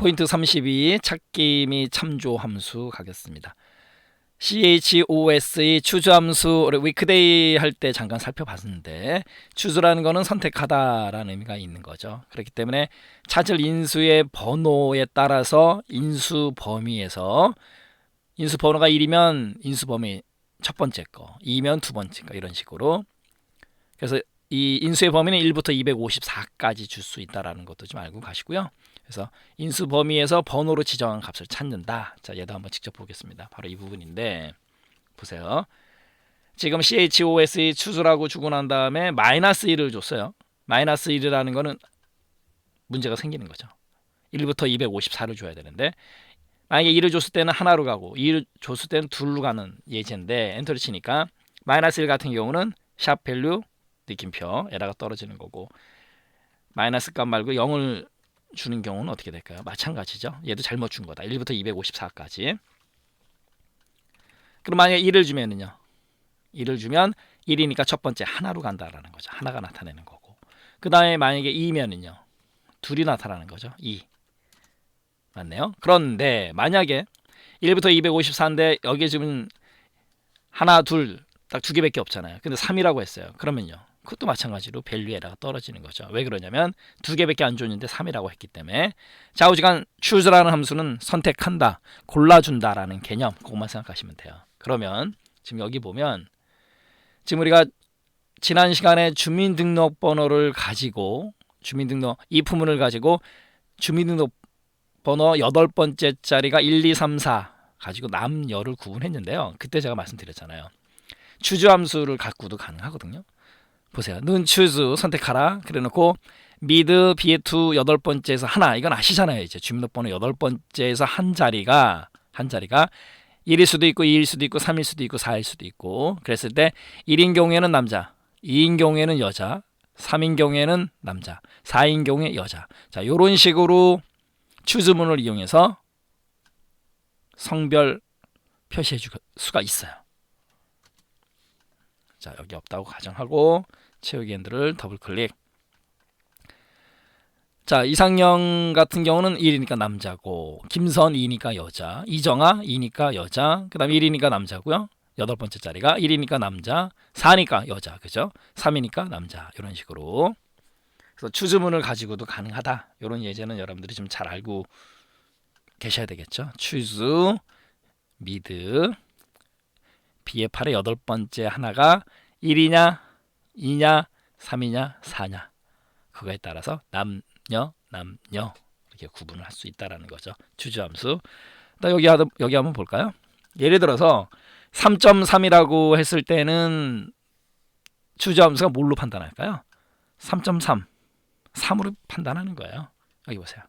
포인트 32 찾기 및 참조 함수 가겠습니다. CHOOS의 추주 함수를 위크데이 할 때 잠깐 살펴봤는데 추주라는 거는 선택하다라는 의미가 있는 거죠. 그렇기 때문에 찾을 인수의 번호에 따라서 인수 범위에서 인수 번호가 1이면 인수 범위 첫 번째 거, 2면 두 번째 거 이런 식으로. 그래서 이 인수의 범위는 1부터 254까지 줄 수 있다라는 것도 좀 알고 가시고요. 그래서 인수 범위에서 번호로 지정한 값을 찾는다. 자, 얘도 한번 직접 보겠습니다. 바로 이 부분인데 보세요. 지금 CHOS의 추수라고 주고 난 다음에 마이너스 1을 줬어요. 마이너스 1이라는 거는 문제가 생기는 거죠. 1부터 254를 줘야 되는데 만약에 1을 줬을 때는 하나로 가고 2를 줬을 때는 둘로 가는 예제인데 엔터를 치니까 마이너스 1 같은 경우는 샵 밸류 느낌표에다가 떨어지는 거고 마이너스 값 말고 0을 주는 경우는 어떻게 될까요? 마찬가지죠. 얘도 잘못 준 거다. 1부터 254까지. 그럼 만약에 1을 주면은요. 1을 주면 1이니까 첫 번째 하나로 간다라는 거죠. 하나가 나타내는 거고. 그 다음에 만약에 2면은요. 둘이 나타나는 거죠. 2. 맞네요. 그런데 만약에 1부터 254인데 여기에 지금 하나, 둘, 딱 두 개밖에 없잖아요. 근데 3이라고 했어요. 그러면요. 그것도 마찬가지로 밸류에다가 떨어지는 거죠. 왜 그러냐면 두 개밖에 안 줬는데 3이라고 했기 때문에 좌우지간 choose라는 함수는 선택한다, 골라준다라는 개념, 그것만 생각하시면 돼요. 그러면 지금 여기 보면 지금 우리가 지난 시간에 주민등록번호를 가지고 이 부문을 가지고 주민등록번호 8번째 자리가 1, 2, 3, 4 가지고 남녀를 구분했는데요. 그때 제가 말씀드렸잖아요. 추주 함수를 갖고도 가능하거든요. 보세요. 는 choose 선택하라. 그래놓고 mid b2 8번째에서 하나. 이건 아시잖아요. 이제 주민등록번호 8번째에서 한 자리가 1일 수도 있고 2일 수도 있고 3일 수도 있고 4일 수도 있고 그랬을 때 1인 경우에는 남자, 2인 경우에는 여자, 3인 경우에는 남자, 4인 경우에 여자. 자, 요런 식으로 추주문을 이용해서 성별 표시해 줄 수가 있어요. 자, 여기 없다고 가정하고 채우기 핸들을 더블 클릭. 자, 이상영 같은 경우는 1이니까 남자고 김선 2니까 여자, 이정아 2니까 여자, 그 다음에 1이니까 남자고요. 8번째 자리가 1이니까 남자, 4니까 여자, 그죠? 3이니까 남자, 이런 식으로. 그래서 추주문을 가지고도 가능하다. 이런 예제는 여러분들이 좀 잘 알고 계셔야 되겠죠. choose, mid, B의 8의 8번째 하나가 1이냐, 2냐, 3이냐, 4냐. 그거에 따라서 남녀 이렇게 구분을 할 수 있다는 거죠. 추주함수. 여기 한번 볼까요? 예를 들어서 3.3이라고 했을 때는 추주함수가 뭘로 판단할까요? 3.3. 3으로 판단하는 거예요. 여기 보세요.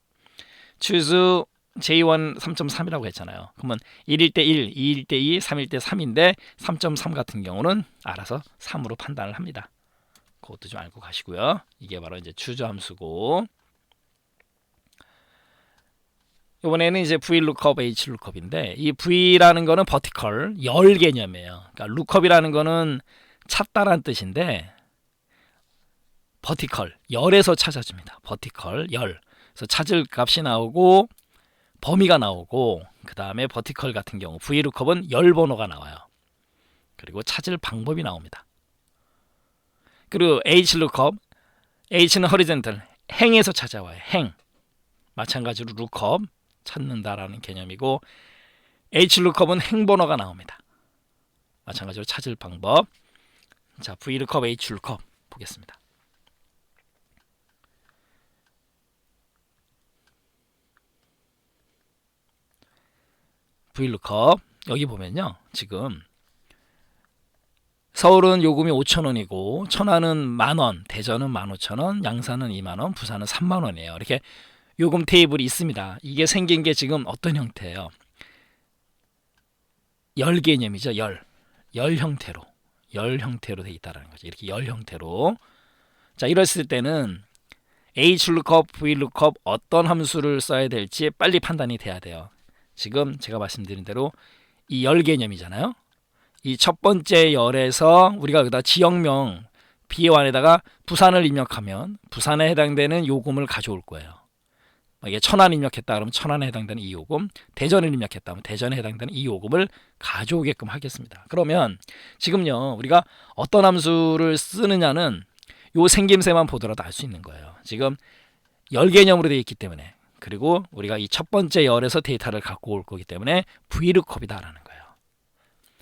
choose J1 3.3이라고 했잖아요. 그러면 1일 때 1, 2일 때 2, 3일 때 3인데 3.3 같은 경우는 알아서 3으로 판단을 합니다. 그것도 좀 알고 가시고요. 이게 바로 이제 추주 함수고 이번에는 이제 VLOOKUP, HLOOKUP인데 이 V라는 거는 vertical, 열 개념이에요. 그러니까 lookup이라는 거는 찾다란 뜻인데 vertical, 열에서 찾아줍니다. vertical, 열. 그래서 찾을 값이 나오고 범위가 나오고 그 다음에 버티컬 같은 경우 VLOOKUP은 열 번호가 나와요. 그리고 찾을 방법이 나옵니다. 그리고 HLOOKUP, H는 horizontal, 행에서 찾아와요. 행. 마찬가지로 lookup, 찾는다라는 개념이고 HLOOKUP은 행번호가 나옵니다. 마찬가지로 찾을 방법. 자, VLOOKUP, HLOOKUP 보겠습니다. VLOOKUP 여기 보면요. 지금 서울은 요금이 5,000원이고 천안은 만원, 대전은 15,000원, 양산은 2만원, 부산은 3만원이에요. 이렇게 요금 테이블이 있습니다. 이게 생긴 게 지금 어떤 형태예요? 열 개념이죠. 열 형태로 돼 있다는 거죠. 이렇게 열 형태로. 자, 이랬을 때는 HLOOKUP, VLOOKUP 어떤 함수를 써야 될지 빨리 판단이 돼야 돼요. 지금 제가 말씀드린 대로 이 열 개념이잖아요. 이 첫 번째 열에서 우리가 여기다 지역명 B1에다가 부산을 입력하면 부산에 해당되는 요금을 가져올 거예요. 이게 천안 입력했다 그러면 천안에 해당되는 이 요금, 대전을 입력했다 하면 대전에 해당되는 이 요금을 가져오게끔 하겠습니다. 그러면 지금요 우리가 어떤 함수를 쓰느냐는 요 생김새만 보더라도 알 수 있는 거예요. 지금 열 개념으로 되어 있기 때문에, 그리고 우리가 이 첫 번째 열에서 데이터를 갖고 올 거기 때문에 VLOOKUP이다라는 거예요.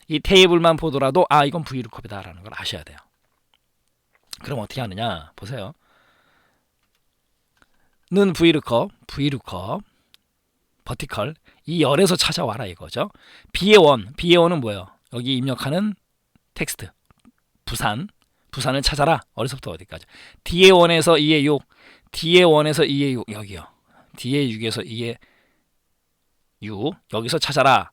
이 테이블만 보더라도 이건 VLOOKUP이다라는 걸 아셔야 돼요. 그럼 어떻게 하느냐 보세요. 는 VLOOKUP 버티컬 이 열에서 찾아와라 이거죠. B의 원은 뭐예요? 여기 입력하는 텍스트 부산을 찾아라. 어디서부터 어디까지. D의 원에서 2의 6, D의 원에서 2의 6 여기요. D의 6에서 2의 6 여기서 찾아라.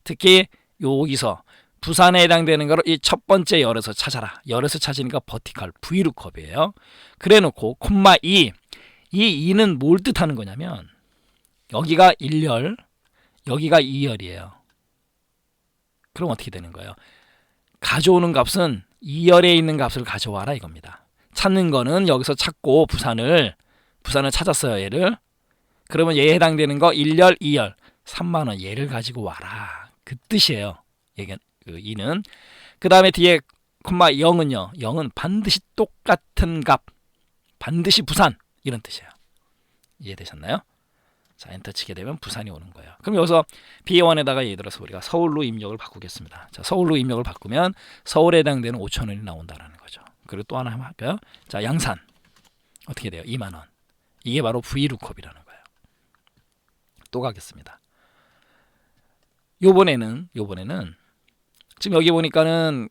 특히 여기서 부산에 해당되는 거로 이 첫 번째 열에서 찾아라. 열에서 찾으니까 버티컬 VLOOKUP이에요. 그래놓고 콤마 2, 이 2는 뭘 뜻하는 거냐면 여기가 1열, 여기가 2열이에요. 그럼 어떻게 되는 거예요? 가져오는 값은 2열에 있는 값을 가져와라 이겁니다. 찾는 거는 여기서 찾고 부산을 찾았어요. 얘를. 그러면 얘에 해당되는 거 1열, 2열 3만원 얘를 가지고 와라. 그 뜻이에요. 얘는 그 2는. 그 다음에 뒤에 콤마 0은요. 0은 반드시 똑같은 값. 반드시 부산. 이런 뜻이에요. 이해되셨나요? 자, 엔터 치게 되면 부산이 오는 거예요. 그럼 여기서 B1에다가 예를 들어서 우리가 서울로 입력을 바꾸겠습니다. 자, 서울로 입력을 바꾸면 서울에 해당되는 5,000원이 나온다는 거죠. 그리고 또 하나 한번 할까요? 자, 양산 어떻게 돼요? 2만원. 이게 바로 VLOOKUP이라는 거예요. 또 가겠습니다. 요번에는 지금 여기 보니까는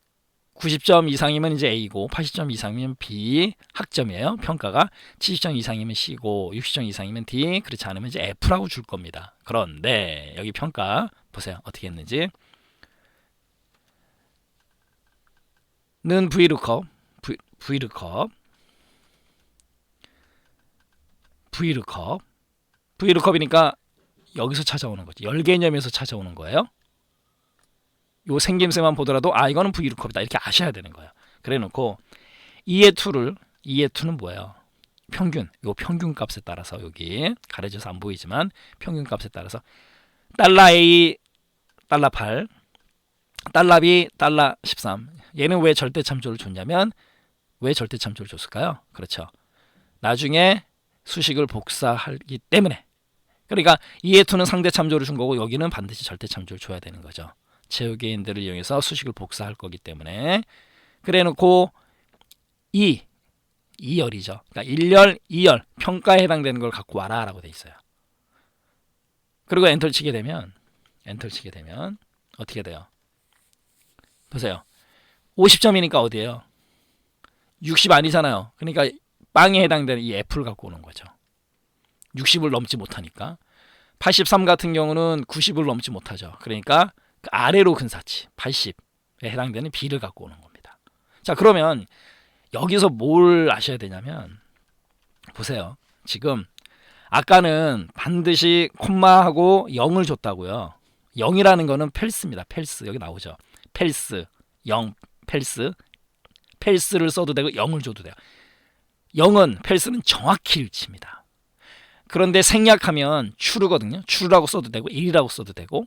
90점 이상이면 이제 A고 80점 이상이면 B 학점이에요. 평가가 70점 이상이면 C고 60점 이상이면 D, 그렇지 않으면 이제 F라고 줄 겁니다. 그런데 여기 평가 보세요. 어떻게 했는지. 는 VLOOKUP이니까 여기서 찾아오는 거지. 열 개념에서 찾아오는 거예요. 요 생김새만 보더라도 이거는 VLOOKUP이다 이렇게 아셔야 되는 거예요. 그래놓고 2의 2는 뭐예요? 평균. 요 평균 값에 따라서 여기 가려져서 안 보이지만 평균 값에 따라서 $A, $8, $B, $13. 얘는 왜 절대 참조를 줬냐면 왜 절대 참조를 줬을까요? 그렇죠. 나중에 수식을 복사하기 때문에. 그러니까 2의 상대 참조를 준 거고 여기는 반드시 절대 참조를 줘야 되는 거죠. 제어개인들을 이용해서 수식을 복사할 거기 때문에. 그래놓고 2열이죠. 그러니까 1열, 2열 평가에 해당되는 걸 갖고 와라 라고 돼 있어요. 그리고 엔터를 치게 되면 어떻게 돼요? 보세요. 50점이니까 어디예요? 60 아니잖아요. 그러니까 빵에 해당되는 이 F를 갖고 오는 거죠. 60을 넘지 못하니까. 83 같은 경우는 90을 넘지 못하죠. 그러니까 그 아래로 근사치 80에 해당되는 B를 갖고 오는 겁니다. 자, 그러면 여기서 뭘 아셔야 되냐면 보세요. 지금 아까는 반드시 콤마하고 0을 줬다고요. 0이라는 거는 펠스입니다. 펠스 여기 나오죠. 펠스 0 펠스를 써도 되고 0을 줘도 돼요. 0은 펠스는 정확히 일치입니다. 그런데 생략하면 true거든요. true라고 써도 되고 1이라고 써도 되고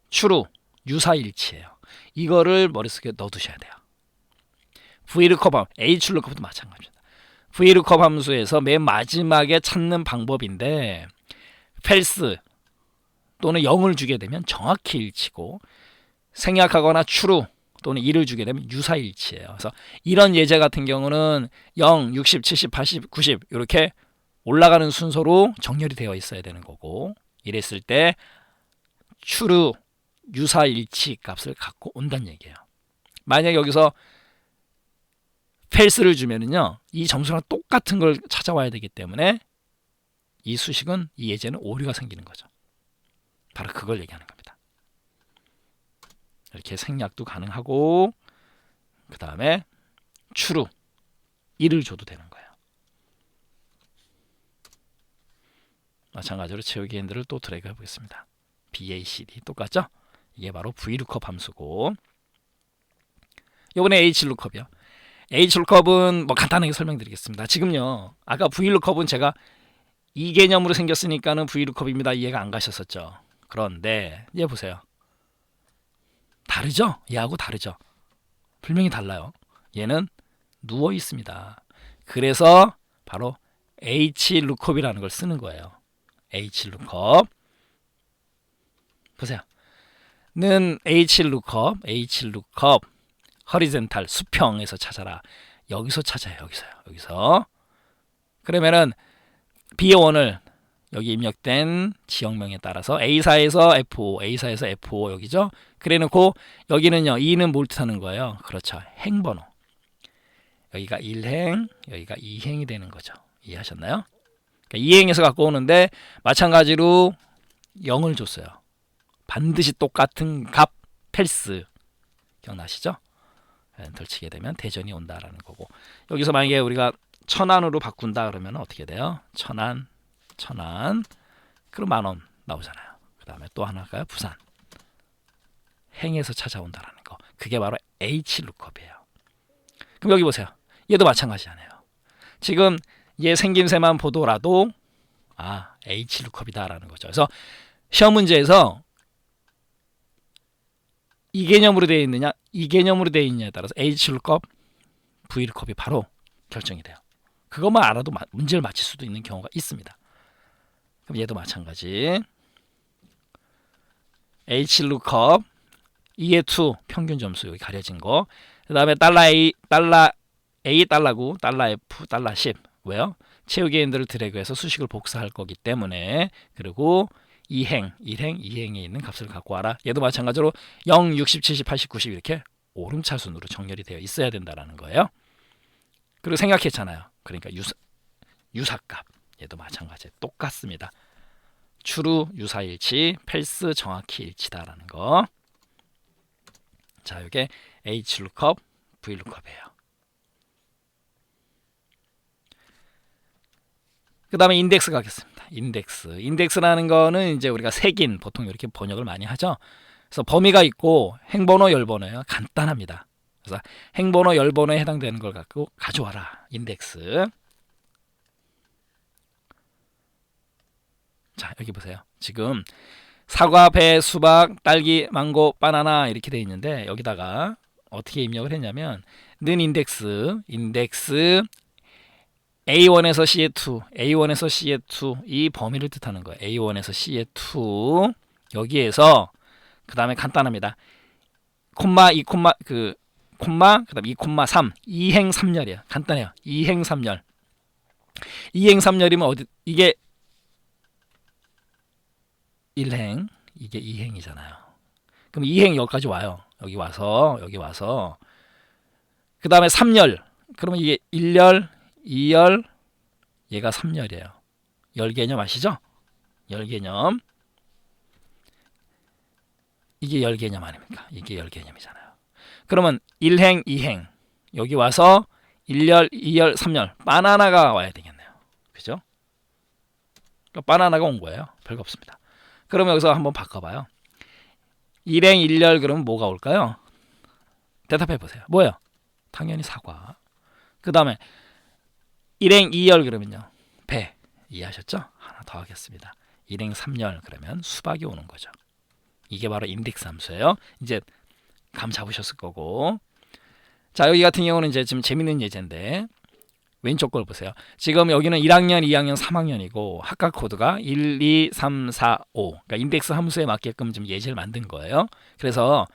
true 유사일치예요. 이거를 머릿속에 넣어두셔야 돼요. VLOOKUP, HLOOKUP도 마찬가지입니다. VLOOKUP 함수에서 맨 마지막에 찾는 방법인데 false 또는 0을 주게 되면 정확히 일치고 생략하거나 true 또는 1을 주게 되면 유사일치예요. 그래서 이런 예제 같은 경우는 0, 60, 70, 80, 90 이렇게 올라가는 순서로 정렬이 되어 있어야 되는 거고 이랬을 때 true 유사일치 값을 갖고 온다는 얘기예요. 만약 여기서 false를 주면은요 이 점수랑 똑같은 걸 찾아와야 되기 때문에 이 수식은 이 예제는 오류가 생기는 거죠. 바로 그걸 얘기하는 겁니다. 이렇게 생략도 가능하고 그 다음에 true 1을 줘도 되는 거예요. 마찬가지로 채우기엔들을 또 드래그 해보겠습니다. BACD 똑같죠? 이게 바로 VLOOKUP 함수고 이번에 HLOOKUP이요. HLOOKUP은 뭐 간단하게 설명드리겠습니다. 지금요 아까 VLOOKUP은 제가 이 개념으로 생겼으니까는 VLOOKUP입니다. 이해가 안 가셨었죠. 그런데 얘 보세요. 다르죠? 얘하고 다르죠? 분명히 달라요. 얘는 누워 있습니다. 그래서 바로 HLOOKUP이라는 걸 쓰는 거예요. HLOOKUP. 보세요. 는 HLOOKUP horizontal 수평에서 찾아라. 여기서 찾아요. 여기서. 그러면은 B1을 여기 입력된 지역명에 따라서 A4에서 F5, A4에서 F5 여기죠. 그래놓고 여기는요. 2는 뭘 뜻하는 거예요? 그렇죠. 행번호. 여기가 1행, 여기가 2행이 되는 거죠. 이해하셨나요? 그러니까 2행에서 갖고 오는데 마찬가지로 0을 줬어요. 반드시 똑같은 값 펠스. 기억나시죠? 엔터를 치게 되면 대전이 온다라는 거고. 여기서 만약에 우리가 천안으로 바꾼다 그러면 어떻게 돼요? 천안. 그럼 10,000원 나오잖아요. 그 다음에 또 하나가 부산. 행에서 찾아온다라는 거. 그게 바로 HLOOKUP이에요. 그럼 여기 보세요. 얘도 마찬가지잖아요. 지금 얘 생김새만 보더라도 HLOOKUP이다라는 거죠. 그래서 시험 문제에서 이 개념으로 되어 있느냐, 이 개념으로 되어 있느냐에 따라서 HLOOKUP, VLOOKUP이 바로 결정이 돼요. 그것만 알아도 문제를 맞힐 수도 있는 경우가 있습니다. 그럼 얘도 마찬가지. HLOOKUP 2의 2 평균 점수 여기 가려진 거. 그 다음에 $A, $9, $F, $10. 왜요? 채우기인들을 드래그해서 수식을 복사할 거기 때문에. 그리고 2행, 2행에 있는 값을 갖고 와라. 얘도 마찬가지로 0, 60, 70, 80, 90 이렇게 오름차순으로 정렬이 되어 있어야 된다는 거예요. 그리고 생각했잖아요. 그러니까 유사값. 얘도 마찬가지 똑같습니다. 추루 유사일치, 펠스 정확히 일치다라는 거. 자, 이게 HLOOKUP, VLOOKUP이에요. 그 다음에 인덱스 가겠습니다. 인덱스라는 거는 이제 우리가 색인 보통 이렇게 번역을 많이 하죠. 그래서 범위가 있고 행번호, 열번호예요. 간단합니다. 그래서 행번호, 열번호에 해당되는 걸 갖고 가져와라. 인덱스. 자, 여기 보세요. 지금 사과, 배, 수박, 딸기, 망고, 바나나 이렇게 돼 있는데 여기다가 어떻게 입력을 했냐면 는 인덱스 A1에서 C에2 이 범위를 뜻하는 거예요. A1에서 C에2 여기에서 그 다음에 간단합니다. 콤마 2 콤마 그 다음 2,3 2행 3열이에요. 간단해요. 2행 3열. 2행 3열이면 어디 이게 1행 이게 2행이잖아요. 그럼 2행 여기까지 와요. 여기 와서 그 다음에 3열. 그러면 이게 1열 2열 얘가 3열이에요. 열 개념 아시죠? 열 개념. 이게 열 개념 아닙니까? 이게 열 개념이잖아요. 그러면 1행, 2행 여기 와서 1열, 2열, 3열 바나나가 와야 되겠네요. 그죠? 그러니까 바나나가 온 거예요. 별거 없습니다. 그러면 여기서 한번 바꿔봐요. 1행, 1열 그러면 뭐가 올까요? 대답해 보세요. 뭐예요? 당연히 사과. 그 다음에 1행 2열 그러면요. 배. 이해하셨죠? 하나 더 하겠습니다. 1행 3열 그러면 수박이 오는 거죠. 이게 바로 인덱스 함수예요. 이제 감 잡으셨을 거고. 자, 여기 같은 경우는 이제 지금 재밌는 예제인데 왼쪽 걸 보세요. 지금 여기는 1학년, 2학년, 3학년이고 학과 코드가 1, 2, 3, 4, 5. 그러니까 인덱스 함수에 맞게끔 좀 예제를 만든 거예요. 그래서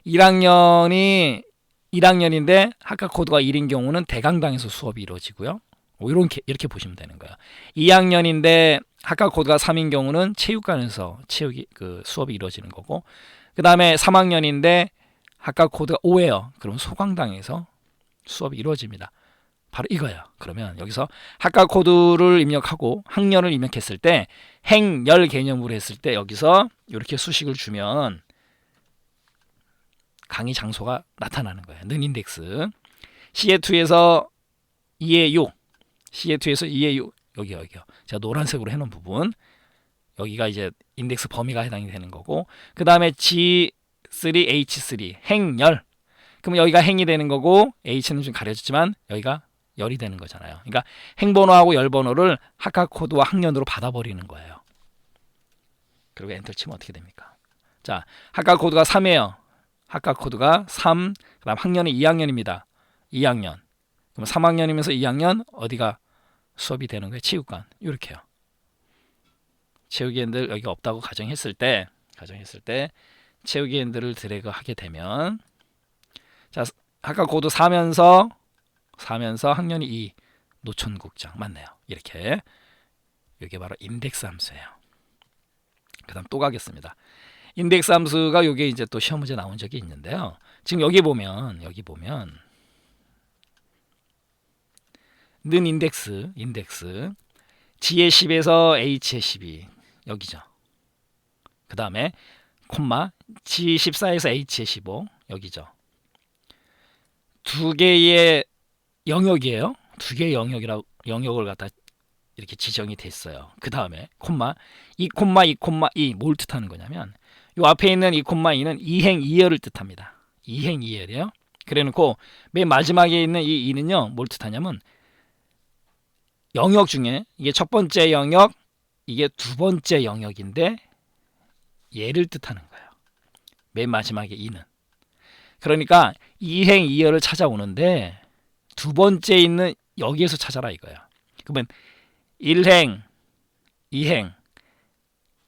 1학년이 1학년인데 학과 코드가 1인 경우는 대강당에서 수업이 이루어지고요. 이렇게 보시면 되는 거예요. 2학년인데 학과 코드가 3인 경우는 체육관에서 수업이 이루어지는 거고, 그 다음에 3학년인데 학과 코드가 5예요. 그럼 소강당에서 수업이 이루어집니다. 바로 이거예요. 그러면 여기서 학과 코드를 입력하고 학년을 입력했을 때 행열 개념으로 했을 때 여기서 이렇게 수식을 주면 강의 장소가 나타나는 거예요. 는 인덱스. CA2에서 2의 6. CA2에서 2의 6. 여기요. 제가 노란색으로 해놓은 부분. 여기가 이제 인덱스 범위가 해당이 되는 거고. 그 다음에 G3, H3. 행열. 그럼 여기가 행이 되는 거고 H는 좀 가려졌지만 여기가 열이 되는 거잖아요. 그러니까 행번호하고 열번호를 학과 코드와 학년으로 받아버리는 거예요. 그리고 엔터 치면 어떻게 됩니까? 자, 학과 코드가 3이에요. 학과 코드가 3, 그 다음 학년이 2학년입니다. 2학년. 그럼 3학년이면서 2학년 어디가 수업이 되는 거예요? 체육관. 이렇게요. 체육위원들 여기가 없다고 가정했을 때 체육위원들을 드래그 하게 되면 자, 학과 코드 4면서 학년이 2 노천국장 맞네요. 이렇게 이게 바로 인덱스 함수예요. 그다음 또 가겠습니다. 인덱스 함수가 이게 이제 또 시험 문제 나온 적이 있는데요. 지금 여기 보면 는 인덱스 G의 10에서 H의 12 여기죠. 그 다음에 콤마 G14에서 H의 15 여기죠. 두 개의 영역이에요. 두 개의 영역을 갖다 이렇게 지정이 됐어요. 그 다음에 콤마 2,2,2 뭘 뜻하는 거냐면 이 앞에 있는 2,2는 이행이열을 뜻합니다. 이행이열이에요. 그래놓고 맨 마지막에 있는 이 2는요 뭘 뜻하냐면 영역 중에 이게 첫 번째 영역, 이게 두 번째 영역인데 얘를 뜻하는 거예요. 맨 마지막에 2는. 그러니까 이행이열을 찾아오는데 두 번째 있는 여기에서 찾아라 이거야. 그러면 1행, 2행,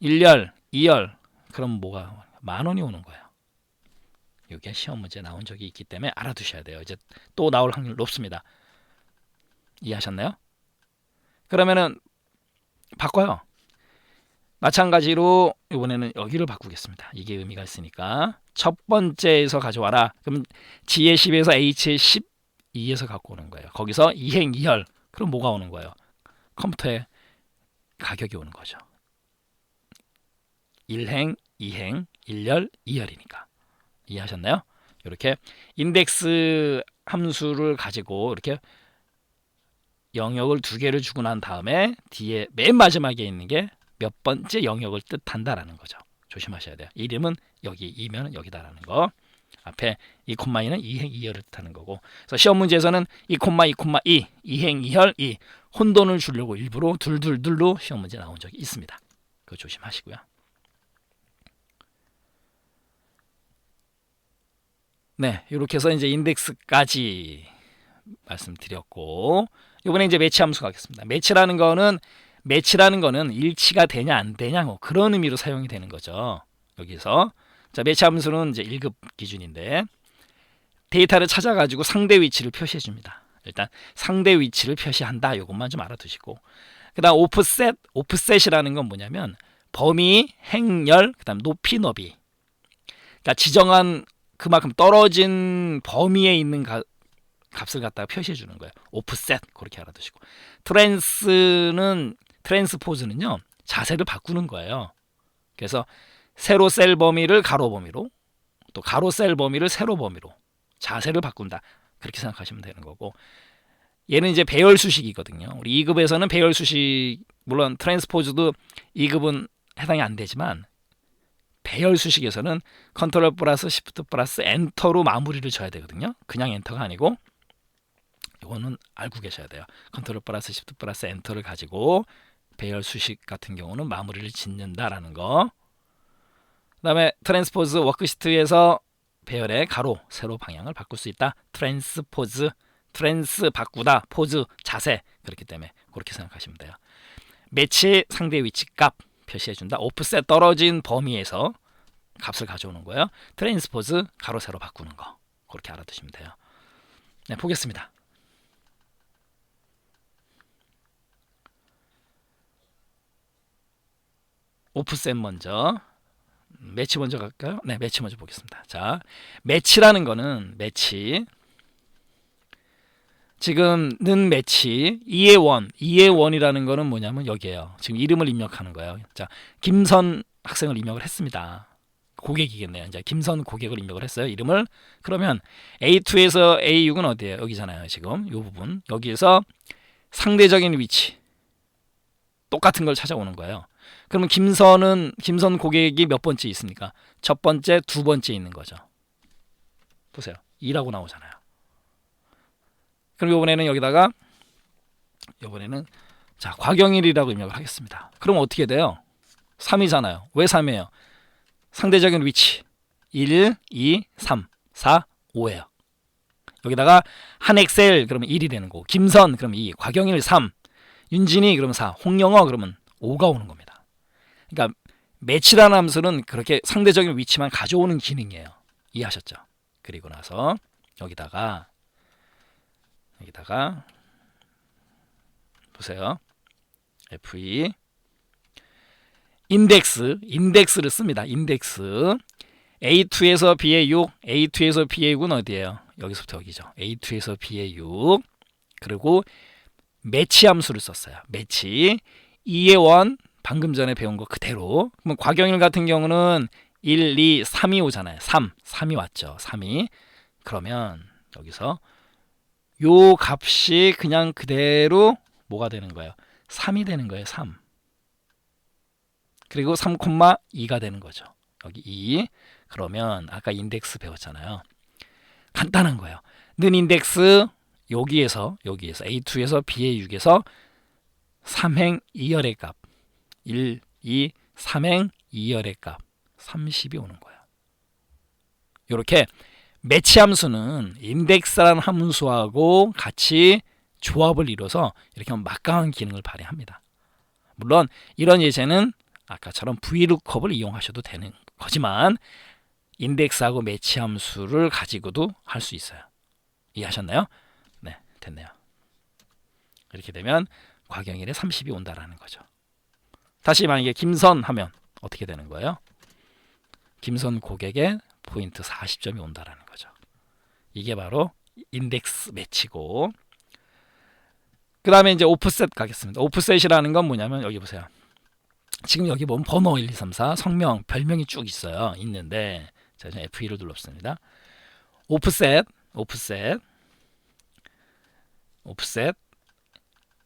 1열, 2열 그럼 뭐가 10,000원이 오는 거예요. 이게 시험 문제 나온 적이 있기 때문에 알아두셔야 돼요. 이제 또 나올 확률 높습니다. 이해하셨나요? 그러면은 바꿔요. 마찬가지로 이번에는 여기를 바꾸겠습니다. 이게 의미가 있으니까 첫 번째에서 가져와라. 그럼 G의 10에서 H의 12에서 갖고 오는 거예요. 거기서 2행 2열. 그럼 뭐가 오는 거예요? 컴퓨터에 가격이 오는 거죠. 1행, 2행, 1열, 2열이니까. 이해하셨나요? 이렇게 인덱스 함수를 가지고 이렇게 영역을 두 개를 주고 난 다음에 뒤에 맨 마지막에 있는 게 몇 번째 영역을 뜻한다라는 거죠. 조심하셔야 돼요. 이름은 여기, 2면은 여기다라는 거. 앞에 2,2는 2행 2열을 뜻하는 거고. 그래서 시험 문제에서는 2,2,2, 2행 2열 2 혼돈을 주려고 일부러 둘둘둘로 시험 문제 나온 적이 있습니다. 그거 조심하시고요. 네, 이렇게 해서 이제 인덱스까지 말씀드렸고, 이번에 이제 매치 함수 가겠습니다. 매치라는 거는 일치가 되냐 안 되냐 뭐 그런 의미로 사용이 되는 거죠. 여기서 자, 매치 함수는 이제 1급 기준인데 데이터를 찾아가지고 상대 위치를 표시해 줍니다. 일단 상대 위치를 표시한다. 이것만 좀 알아두시고, 그다음 오프셋이라는 건 뭐냐면 범위, 행렬, 그다음 높이, 너비. 그러니까 지정한 그만큼 떨어진 범위에 있는 값을 갖다가 표시해 주는 거예요. 오프셋 그렇게 알아두시고, 트랜스포즈는요 자세를 바꾸는 거예요. 그래서 세로 셀 범위를 가로 범위로, 또 가로 셀 범위를 세로 범위로 자세를 바꾼다. 그렇게 생각하시면 되는 거고, 얘는 이제 배열 수식이거든요. 우리 2급에서는 배열 수식, 물론 트랜스포즈도 2급은 해당이 안 되지만 배열 수식에서는 컨트롤 플러스 시프트 플러스 엔터로 마무리를 져야 되거든요. 그냥 엔터가 아니고 이거는 알고 계셔야 돼요. 컨트롤 플러스 시프트 플러스 엔터를 가지고 배열 수식 같은 경우는 마무리를 짓는다라는 거. 그다음에 트랜스포즈 워크시트에서 배열의 가로, 세로 방향을 바꿀 수 있다. 트랜스포즈, 트랜스 바꾸다, 포즈, 자세. 그렇기 때문에 그렇게 생각하시면 돼요. 매치 상대 위치 값 표시해준다. 오프셋 떨어진 범위에서 값을 가져오는 거예요. 트랜스포즈 가로, 세로 바꾸는 거. 그렇게 알아두시면 돼요. 네, 보겠습니다. 오프셋 먼저, 매치 먼저 갈까요? 네, 매치 먼저 보겠습니다. 자, 매치라는 거는 지금는 매치 2의 1이라는 거는 뭐냐면 여기에요. 지금 이름을 입력하는 거예요. 자, 김선 학생을 입력을 했습니다. 고객이겠네요. 이제 김선 고객을 입력을 했어요. 이름을. 그러면 A2에서 A6은 어디예요? 여기잖아요. 지금 이 부분. 여기에서 상대적인 위치 똑같은 걸 찾아오는 거예요. 그러면 김선 고객이 몇 번째 있습니까? 첫 번째, 두 번째 있는 거죠. 보세요. 2라고 나오잖아요. 그럼 이번에는 여기다가 자 과경일이라고 입력을 하겠습니다. 그럼 어떻게 돼요? 3이잖아요. 왜 3이에요? 상대적인 위치 1, 2, 3, 4, 5예요. 여기다가 한엑셀 그러면 1이 되는 거고, 김선 그러면 2, 과경일 3, 윤진이 그러면 4, 홍영어 그러면 5가 오는 겁니다. 그러니까 매치라는 함수는 그렇게 상대적인 위치만 가져오는 기능이에요. 이해하셨죠? 그리고 나서 여기다가 보세요. F2 인덱스를 씁니다. 인덱스 A2에서 B의 6, A2에서 B의 6은 어디예요? 여기서부터 여기죠. A2에서 B의 6. 그리고 매치 함수를 썼어요. 매치 2의 1 방금 전에 배운 거 그대로. 그럼 과경일 같은 경우는 1, 2, 3이 오잖아요. 3이 왔죠. 3이. 그러면 여기서 요 값이 그냥 그대로 뭐가 되는 거예요? 3이 되는 거예요. 3. 그리고 3,2가 되는 거죠. 여기 2. 그러면 아까 인덱스 배웠잖아요. 간단한 거예요. 는 인덱스 여기에서 A2에서 B의 6에서 3행 2열의 값 1, 2, 3행 2열의 값 30이 오는 거예요. 이렇게 매치 함수는 인덱스라는 함수하고 같이 조합을 이뤄서 이렇게 막강한 기능을 발휘합니다. 물론 이런 예제는 아까처럼 VLOOKUP을 이용하셔도 되는 거지만 인덱스하고 매치 함수를 가지고도 할 수 있어요. 이해하셨나요? 네, 됐네요. 이렇게 되면 과경일에 30이 온다라는 거죠. 다시 만약에 김선 하면 어떻게 되는 거예요? 김선 고객에 포인트 40점이 온다라는 거죠. 이게 바로 인덱스 매치고, 그 다음에 이제 오프셋 가겠습니다. 오프셋이라는 건 뭐냐면 여기 보세요. 지금 여기 보면 번호 1, 2, 3, 4 성명, 별명이 쭉 있어요. 있는데 자, F2를 눌렀습니다. 오프셋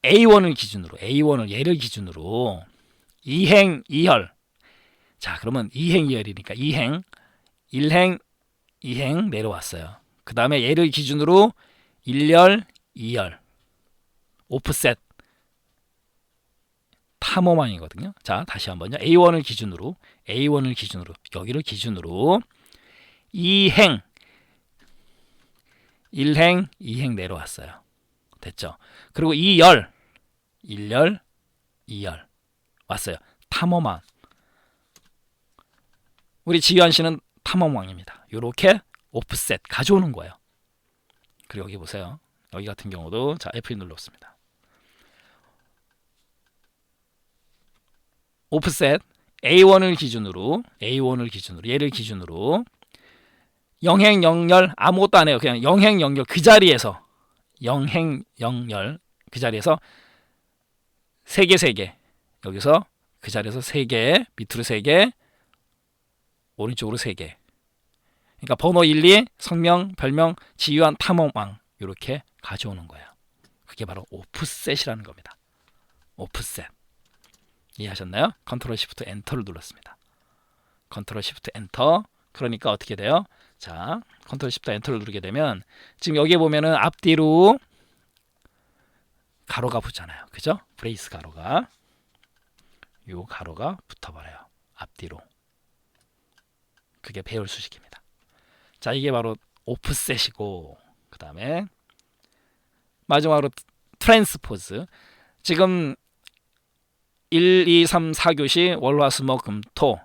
A1을 얘를 기준으로 2행 2열. 자, 그러면 2행 2열이니까 2행 1행 2행 내려왔어요. 그 다음에 얘를 기준으로 1열 2열 오프셋 탐험왕이거든요. 자, 다시 한번요. A1을 기준으로 여기를 기준으로 2행 1행 2행 내려왔어요. 됐죠? 그리고 2열 1열 2열 왔어요. 탐험왕. 우리 지유한 씨는 탐험왕입니다. 이렇게 오프셋 가져오는 거예요. 그리고 여기 보세요. 여기 같은 경우도 자 F2 눌렀습니다. 오프셋 A1을 기준으로 얘를 기준으로 0행 0열 아무것도 안 해요. 그냥 0행 0열 그 자리에서 0행 0열 그 자리에서 3개 여기서 그 자리에서 3개 밑으로 3개 오른쪽으로 3개. 그러니까 번호 1, 2 성명 별명 지유한 탐험왕 이렇게 가져오는 거예요. 그게 바로 오프셋이라는 겁니다. 오프셋. 이해하셨나요? 컨트롤 시프트 엔터를 눌렀습니다. 컨트롤 시프트 엔터. 그러니까 어떻게 돼요? 자, 컨트롤 시프트 엔터를 누르게 되면 지금 여기에 보면은 앞뒤로 가로가 붙잖아요. 그죠? 브레이스 가로가 요 가로가 붙어버려요. 앞뒤로. 그게 배열 수식입니다. 자, 이게 바로 오프셋이고, 그 다음에 마지막으로 트랜스포즈. 지금 1, 2, 3, 4교시 월화수목금토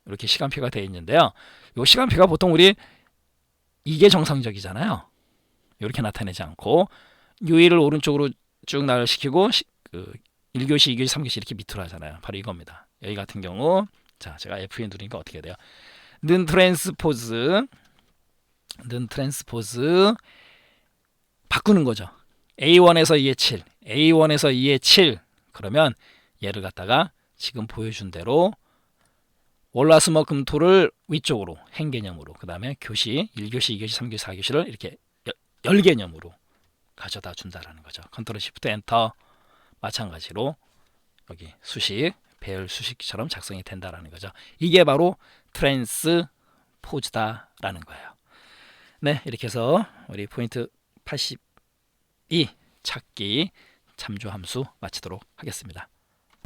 이렇게 시간표가 되어 있는데요. 이 시간표가 보통 우리 이게 정상적이잖아요. 이렇게 나타내지 않고 요일을 오른쪽으로 쭉 나열시키고 1교시, 2교시, 3교시 이렇게 밑으로 하잖아요. 바로 이겁니다. 여기 같은 경우 자, 제가 F2 누르니까 어떻게 돼요? 는 트랜스포즈 바꾸는 거죠. A1에서 2의 7 A1에서 2의 7 그러면 얘를 갖다가 지금 보여준 대로 월화수목금토를 위쪽으로 행 개념으로, 그 다음에 교시 1교시, 2교시, 3교시, 4교시를 이렇게 열 개념으로 가져다 준다라는 거죠. 컨트롤 시프트 엔터. 마찬가지로 여기 수식 배열 수식처럼 작성이 된다라는 거죠. 이게 바로 트랜스포즈다라는 거예요. 네, 이렇게 해서 우리 포인트 이 찾기 참조함수 마치도록 하겠습니다.